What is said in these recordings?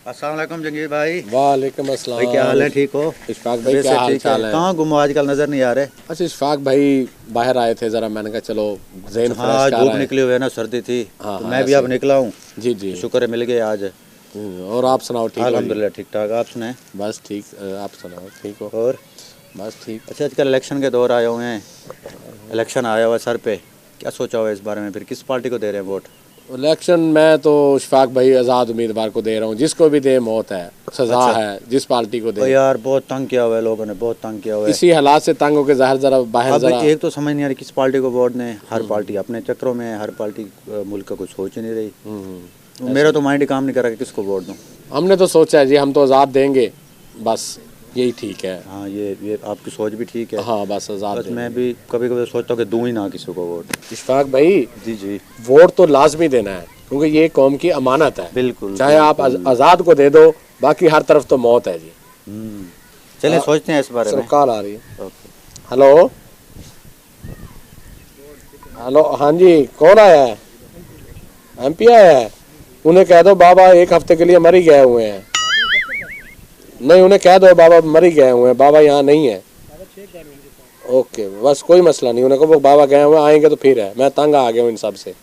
अस्सलाम वालेकुम जंगीर भाई। वालेकुम अस्सलाम। भाई क्या हाल है, ठीक हो? इशफाक भाई क्या हाल चाल है? कहाँ गुम हो, आजकल नजर नहीं आ रहे। अच्छा इशफाक भाई बाहर आए थे ज़रा, मैंने कहा चलो ज़हन हाँ फ्रेश कर धूप आए। निकली हुई है ना, सर्दी थी हाँ, तो हाँ, मैं भी ऐसे अब निकला हूँ। जी जी। शुक्र है मिल गए आज। और आप सुनाओ, ठीक हो जी? अल्हम्दुलिल्लाह ठीक ठाक, आप सुनाएं? बस ठीक। आप सुनाओ, ठीक हो? और बस ठीक। अच्छा, आजकल इलेक्शन के दौर आए हुए हैं, इलेक्शन आया हुआ है सर पे, क्या सोचा हुआ है इस बारे में? फिर किस पार्टी को दे रहे हैं वोट? इलेक्शन मैं तो इशफाक भाई आज़ाद उम्मीदवार को दे रहा हूँ, जिसको भी दे मौत है, सज़ा अच्छा। है, जिस पार्टी को तो दे। यार बहुत तंग किया हुआ है लोगों ने, बहुत तंग किया हुआ है। इसी हालात से तंग होकर ज़ाहिर ज़रा बाहर अब ज़रा एक तो समझ नहीं आ रही किस पार्टी को वोट दें। हर पार्टी अपने चक्रों में है, हर पार्टी मुल्क का कुछ सोच ही नहीं रही। मेरा तो माइंड ही काम नहीं कर रहा कि किसको वोट दूं। हमने तो सोचा है जी, हम तो आज़ाद देंगे, बस यही ठीक है। हाँ ये आपकी सोच भी ठीक है। हाँ बस आज़ाद बस देंगे। मैं भी कभी कभी सोचता हूँ कि दूं ही ना किसी को वोट। इशफाक भाई जी जी वोट तो लाजमी देना है, क्योंकि ये कौम की अमानत है। बिल्कुल। चाहे आप आज़ाद को दे दो, बाकी हर तरफ तो मौत है जी। चलिए सोचते हैं इस बारे में। कॉल आ रही है। ओके। हेलो हेलो, हाँ जी, कौन आया है? MP आया है? उन्हें कह दो बाबा एक हफ्ते के लिए मर ही गए हुए हैं। नहीं, उन्हें कह दो बाबा मर ही गए हुए हैं, बाबा यहाँ नहीं है। ओके बस कोई मसला नहीं, उन्हें कहो बाबा गए हुए, आएंगे तो फिर है। मैं तंग आ गया हूँ इन सब से।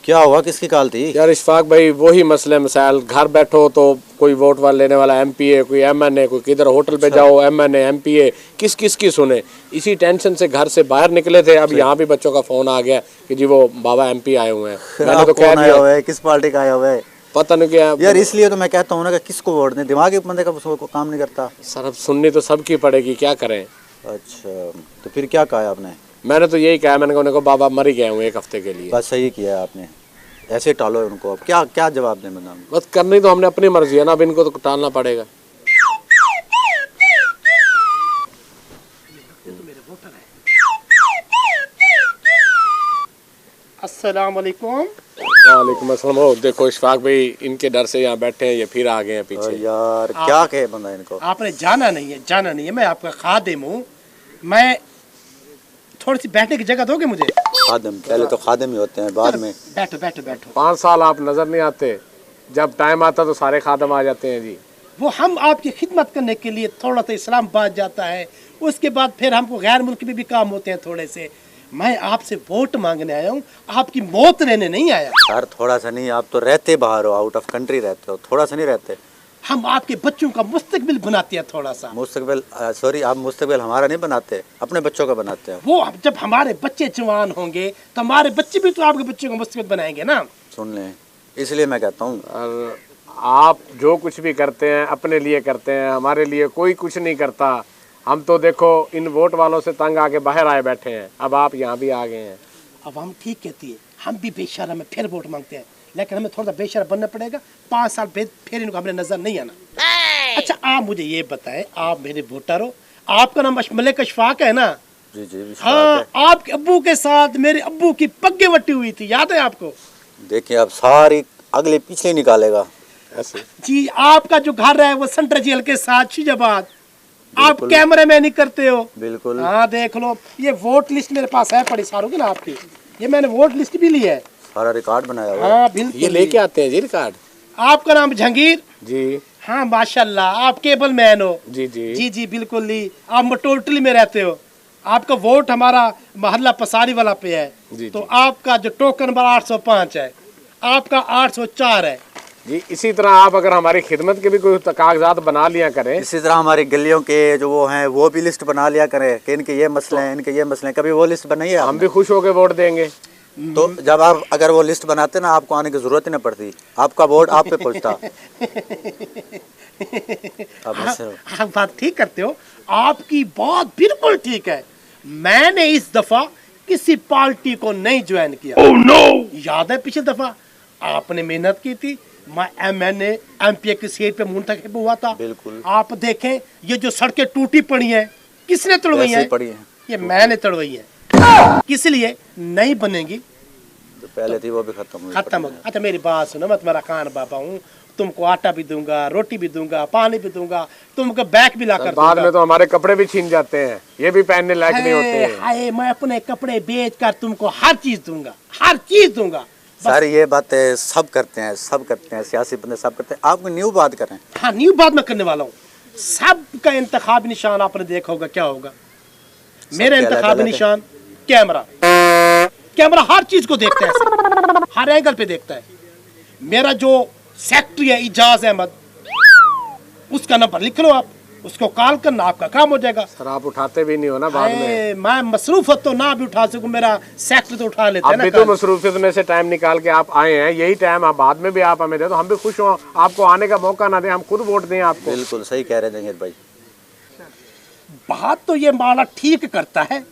क्या हुआ, किसकी कॉल थी? यार इशफाक भाई वही मसले मसाइल, घर बैठो तो कोई वोट वाला लेने वाला MPA, कोई MNA, कोई किधर होटल पे जाओ MNA MPA, किस किस की सुने। इसी टेंशन से घर से बाहर निकले थे। अब यहाँ भी बच्चों का फोन आ गया कि जी वो बाबा MP आए हुए हैं। मैंने तो कह दिया है, किस पार्टी का आया हुआ है? पता नहीं क्या यार, इसलिए तो मैं कहता हूँ ना कि किसको वोट दें, दिमागी बंदे का काम नहीं करता। सर अब सुननी तो सबकी पड़ेगी, क्या करें। अच्छा तो फिर क्या कहा आपने? मैंने तो यही कहा, मैंने उनको बाबा मर ही गए हुए एक हफ्ते के लिए। बस सही किया आपने, ऐसे टालो उनको। अब क्या क्या जवाब दें बंदा? बस करनी तो हमने अपनी मर्जी है ना, अब इनको तो टालना पड़ेगा। अस्सलाम वालेकुम। वालेकुम अस्सलाम। ओ देखो इशफाक भाई इनके डर से यहाँ बैठे हैं, ये फिर आ गए हैं पीछे। यार क्या कहे बंदा इनको? आपने जाना नहीं है, जाना नहीं है। मैं आपका खादिम हूँ। मैं थोड़ी सी बैठने की जगह दोगे मुझे? खादिम पहले तो खादिम ही होते हैं, बाद में। बैठो बैठो बैठो। 5 साल आप नजर नहीं आते, जब टाइम आता तो सारे खादम आ जाते हैं जी। वो हम आपकी खिदमत करने के लिए थोड़ा सा इस्लामाबाद जाता है, उसके बाद फिर हमको गैर मुल्क में भी काम होते हैं थोड़े से। मैं आपसे वोट मांगने आया हूँ, आपकी मौत लेने नहीं आया। यार थोड़ा सा नहीं, आप तो रहते बाहर हो, आउट ऑफ कंट्री रहते हो, थोड़ा सा नहीं रहते? हम आपके बच्चों का मुस्तकबिल बनाते हैं थोड़ा सा। मुस्तकबिल? सॉरी, आप मुस्तकबिल हमारा नहीं बनाते, अपने बच्चों का बनाते हैं। वो जब हमारे बच्चे जवान होंगे तो हमारे बच्चे भी तो आपके बच्चों का मुस्तकबिल बनाएंगे ना। सुन लें, इसलिए मैं कहता हूँ। और आप जो कुछ भी करते हैं अपने लिए करते हैं, हमारे लिए कोई कुछ नहीं करता। हम तो देखो इन वोट वालों से तंग आके बाहर आए बैठे हैं, अब आप यहाँ भी आ गए हैं। अब हम ठीक कहती है, हम भी बेशर्म में फिर वोट मांगते हैं, लेकिन हमें थोड़ा सा बेशर्म बनना पड़ेगा। 5 साल फिर इनको हमने नजर नहीं आना। अच्छा आप मुझे ये बताएं, आप मेरे वोटर हो, आपका नाम मलिक इशफाक है ना? जी जी हाँ, आपके अब्बू के साथ मेरे अब्बू की पग्गे वट्टी हुई थी, याद है आपको? देखिए अब सारी अगले पिछले निकालेगा ऐसे जी। आपका जो घर है वो सेंट्रल जेल के साथ शिजाबाद, आप कैमरे में नहीं करते हो। बिल्कुल। हाँ देख लो, ये वोट लिस्ट मेरे पास है पड़ी सारों की ना आपकी, ये मैंने वोट लिस्ट भी ली है, सारा रिकॉर्ड बनाया हुआ है। हाँ बिल्कुल। ये लेके आते हैं जी रिकॉर्ड। आपका नाम जहांगीर? जी हाँ माशाल्लाह, आप केबल मैन हो। जी जी जी जी बिल्कुल ही, आप मटोटली में रहते हो। आपका वोट हमारा मोहल्ला पसारी वाला पे है। जी, तो जी। आपका जो टोकन नंबर 805 है, आपका 804 है। जी। इसी तरह आप अगर हमारी खिदमत के भी कोई कागजात बना लिया करें, इसी तरह हमारी गलियों के जो वो हैं वो भी लिस्ट बना लिया करें कि इनके ये मसले हैं, इनके ये मसले हैं। कभी वो लिस्ट बनाइए हम आपने? भी खुश होकर वोट देंगे। तो जब आप अगर वो लिस्ट बनाते ना, आपको आने की जरूरत ही नहीं पड़ती, आपका वोट आप पे पहुंचता। अब ऐसे हो। आप बात ठीक करते हो, आपकी बात बिल्कुल ठीक है। मैंने इस दफा किसी पार्टी को नहीं ज्वाइन किया। oh, no! याद है पिछली दफा आपने मेहनत की थी, मैं MNA MPA की सीट पे मुंतखब हुआ था। बिल्कुल। आप देखें ये जो सड़कें टूटी पड़ी हैं, किसने तोड़वाई वैसे ही हैं? पड़ी हैं। ये मैंने तोड़वाई है। किस लिए नहीं बनेंगी? जो पहले थी वो भी खत्म हुई। खत्म हो गई। अच्छा मेरी बात सुनो, मैं तुम्हारा खान बाबा हूँ, तुमको आटा भी दूंगा, रोटी भी दूंगा, पानी भी दूंगा, तुमको बैग भी ला कर बाद में तो हमारे कपड़े भी छीन जाते हैं, ये भी पहनने लायक नहीं होते हैं। हाय, मैं अपने कपड़े बेच कर तुमको हर चीज दूंगा, हर चीज दूंगा। सर ये बातें सब करते हैं, सियासी बंदे सब करते हैं, आप न्यू बात कर रहे हैं। हाँ, न्यू बात मैं करने वाला हूँ। सबका इंतखाब निशान आपने देखा होगा क्या होगा। मेरा इंतखाब निशान कैमरा। कैमरा हर चीज को देखता है, ऐसे हर एंगल पे देखता है। मेरा जो सेक्रेटरी है इजाज अहमद, उसका नंबर लिख लो आप, उसको कॉल करना, आपका काम हो जाएगा। सर आप उठाते भी नहीं हो ना बाद में। मैं मसरूफत तो ना भी उठा सकूं, मेरा सेक्रेटरी तो उठा लेते हैं ना। अभी तो मसरूफियत में से टाइम निकाल के आप आए हैं, यही टाइम आप बाद में भी आप हमें दे तो हम भी खुश हों। आपको आने का मौका ना दें, हम खुद वोट दें आपको। बिल्कुल सही कह रहे हैं जंगीर भाई। बात तो ये माला ठीक करता है,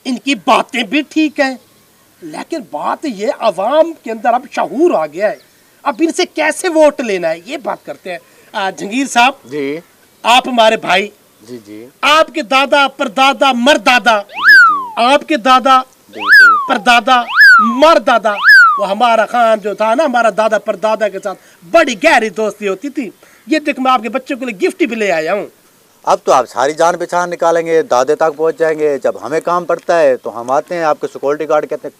इनकी बातें भी ठीक है, लेकिन बात ये अवाम के अंदर अब शऊर आ गया है। अब इनसे कैसे वोट लेना है ये बात करते हैं। जंगीर साहब जी, आप हमारे भाई, जी जी, आपके दादा परदादा मरदादा, आपके दादा परदादा मरदादा, वो हमारा खान जो था ना, हमारा दादा परदादा के साथ बड़ी गहरी दोस्ती होती थी। ये देख मैं आपके बच्चों के लिए गिफ्ट भी ले आया हूँ। अब तो आप सारी जान पहचान निकालेंगे, दादे तक पहुंच जाएंगे। जब हमें काम पड़ता है तो हम आते हैं, आपके सिक्योरिटी गार्ड कहते हैं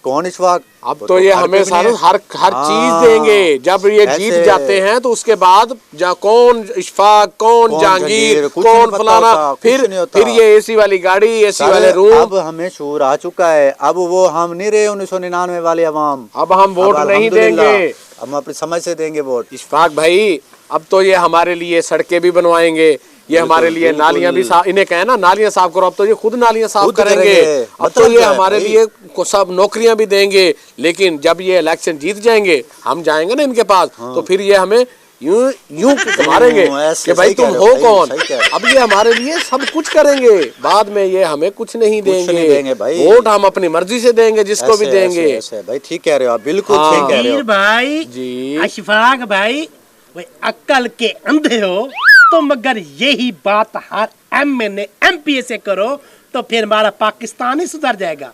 कौन इशफाक। अब तो ये हमें सारा हर चीज देंगे। जब ये जीत जाते हैं तो उसके बाद कौन इशफाक, कौन जहांगीर, कौन फलाना, फिर ये एसी वाली गाड़ी, एसी वाले रूम। अब हमें शूर आ चुका है। अब वो हम नहीं रहे 1999 वाले अवाम। अब हम वोट नहीं देंगे, हम अपनी समझ से देंगे वोट। इशफाक भाई अब तो ये हमारे लिए सड़कें भी बनवाएंगे, ये हमारे लिए नालियां भी साफ, इन्हें कहे ना नालियां साफ करो, अब तो ये खुद नालियां साफ करेंगे। अब तो ये हमारे लिए सब नौकरियां भी देंगे। लेकिन जब ये इलेक्शन जीत जाएंगे, हम जाएंगे ना इनके पास, तो फिर ये हमें यूं मारेंगे कि भाई तुम हो कौन। अब ये हमारे लिए सब कुछ करेंगे, बाद में ये हमें कुछ नहीं देंगे भाई। वोट हम अपनी मर्जी से देंगे, जिसको भी देंगे। भाई ठीक कह रहे हो आप, बिल्कुल ठीक कह रहे हो भाई जी। अशफाक भाई अक्ल के अंधे हो तो मगर यही बात हर एमएनए एमपीए से करो तो फिर हमारा पाकिस्तान ही सुधर जाएगा।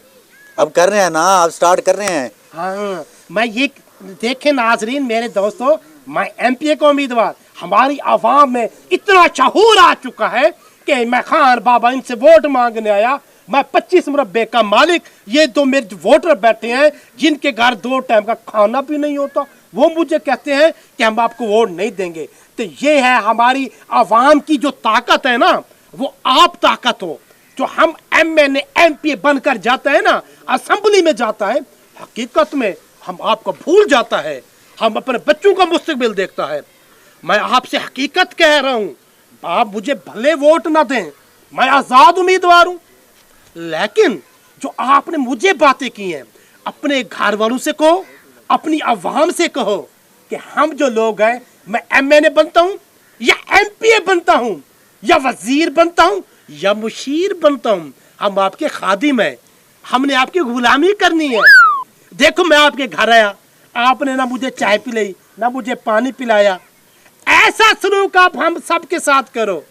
अब कर रहे हैं ना, अब स्टार्ट कर रहे हैं। हाँ, मैं ये देखे नाजरीन मेरे दोस्तों, मैं एमपीए का उम्मीदवार, हमारी आवाम में इतना शऊर आ चुका है कि मैं खान बाबा इनसे वोट मांगने आया। मैं 25 मुरब्बे का मालिक, ये दो मेरे वोटर बैठे हैं जिनके घर 2 टाइम का खाना भी नहीं होता, वो मुझे कहते हैं कि हम आपको वोट नहीं देंगे। तो ये है हमारी आवाम की जो ताकत है ना, वो आप ताकत हो। जो हम एमएनए एमपीए बनकर जाता है ना, असेंबली में जाता है, हकीकत में हम आपको भूल जाता है, हम अपने बच्चों का मुस्तकबिल देखता है। मैं आपसे हकीकत कह रहा हूँ, आप मुझे भले वोट ना दें, मैं आजाद उम्मीदवार हूँ, लेकिन जो आपने मुझे बातें की हैं, अपने घर वालों से कहो, अपनी आवाम से कहो कि हम जो लोग हैं, मैं एमएनए बनता हूं या एमपीए बनता हूं या वजीर बनता हूं या मुशीर बनता हूं, हम आपके खादिम हैं, हमने आपकी गुलामी करनी है। देखो मैं आपके घर आया, आपने ना मुझे चाय पिलाई ना मुझे पानी पिलाया। ऐसा सलूक आप हम सबके साथ करो।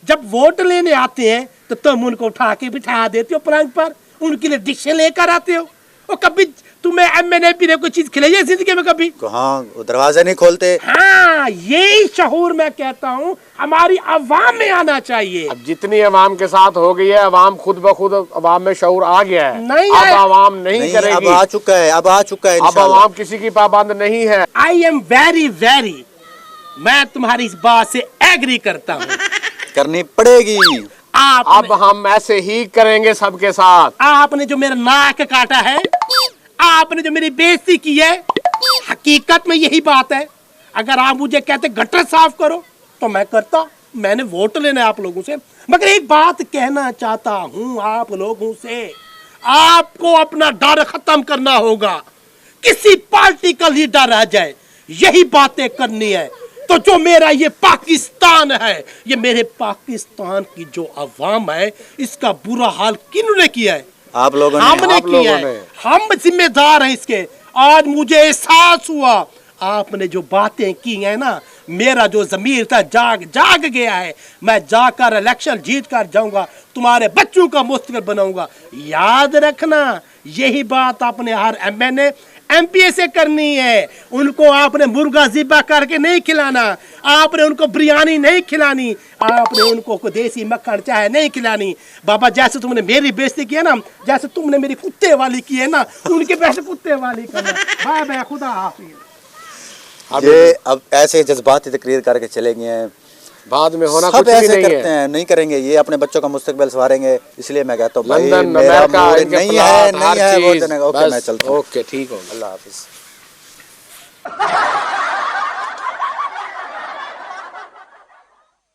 जब वोट लेने आते हैं तो तुम उनको उठा के बिठा देते हो पलंग पर, उनके लिए डिशें लेकर आते हो। और कभी तुम्हें एमएनए ने कोई चीज खिलाई है जिंदगी में कभी? कहाँ दरवाजे नहीं खोलते। हाँ, यही शऊर मैं कहता हूँ हमारी अवाम में आना चाहिए। अब जितनी अवाम के साथ हो गई है, अवाम खुद ब खुद अवाम में शऊर आ गया है। नहीं अब है। अवाम नहीं करेगी। अब आ चुका है, अब आ चुका है। अब अवाम किसी की पाबंद नहीं है। आई एम वेरी मैं तुम्हारी इस बात से एग्री करता हूँ। करनी पड़ेगी। अब हम ऐसे ही करेंगे सबके साथ। आपने जो मेरा नाक काटा है, आपने जो मेरी बेइज्जती की है, हकीकत में यही बात है। अगर आप मुझे कहते गटर साफ करो तो मैं करता, मैंने वोट लेना है आप लोगों से। मगर एक बात कहना चाहता हूं आप लोगों से, आपको अपना डर खत्म करना होगा। किसी पार्टी का लीडर रह जाए, यही बातें करनी है। तो जो मेरा ये पाकिस्तान है, ये मेरे पाकिस्तान की जो अवाम है, इसका बुरा हाल किन्होंने किया है? आप लोगों ने। हमने किया है, हम जिम्मेदार हैं इसके। आज मुझे एहसास हुआ, आपने जो बातें की हैं ना, मेरा जो ज़मीर था जाग गया है। मैं जाकर इलेक्शन जीत कर जाऊंगा, तुम्हारे बच्चों का मुस्तकबिल बनाऊंगा। याद रखना, यही बात आपने हर एमएनए एमपीए से करनी है। उनको आपने मुर्गा ज़िबा करके नहीं खिलाना, आपने उनको बिरयानी नहीं खिलानी, आपने उनको देसी मक्खन चाय नहीं खिलानी। बाबा जैसे तुमने मेरी बेइज्जती की है ना, जैसे तुमने मेरी कुत्ते वाली की है ना, उनके पैसे कुत्ते वाली करना। बाय बाय, खुदा हाफिज़। ये अब ऐसे जज्बाती तकरीर करके चले गए हैं, बाद में होना सब कुछ भी ऐसे नहीं करते है। हैं, नहीं करेंगे। ये अपने बच्चों का मुस्तकबिल संवारेंगे, इसलिए मैं कहता हूँ भाई लंदन, मेरा अमेरिका, मूड इनके नहीं प्लाट, है, नहीं हर है वो चीज। जगह। ओके, मैं बस, चलता हूँ। ओके ठीक हो, अल्लाह हाफिज।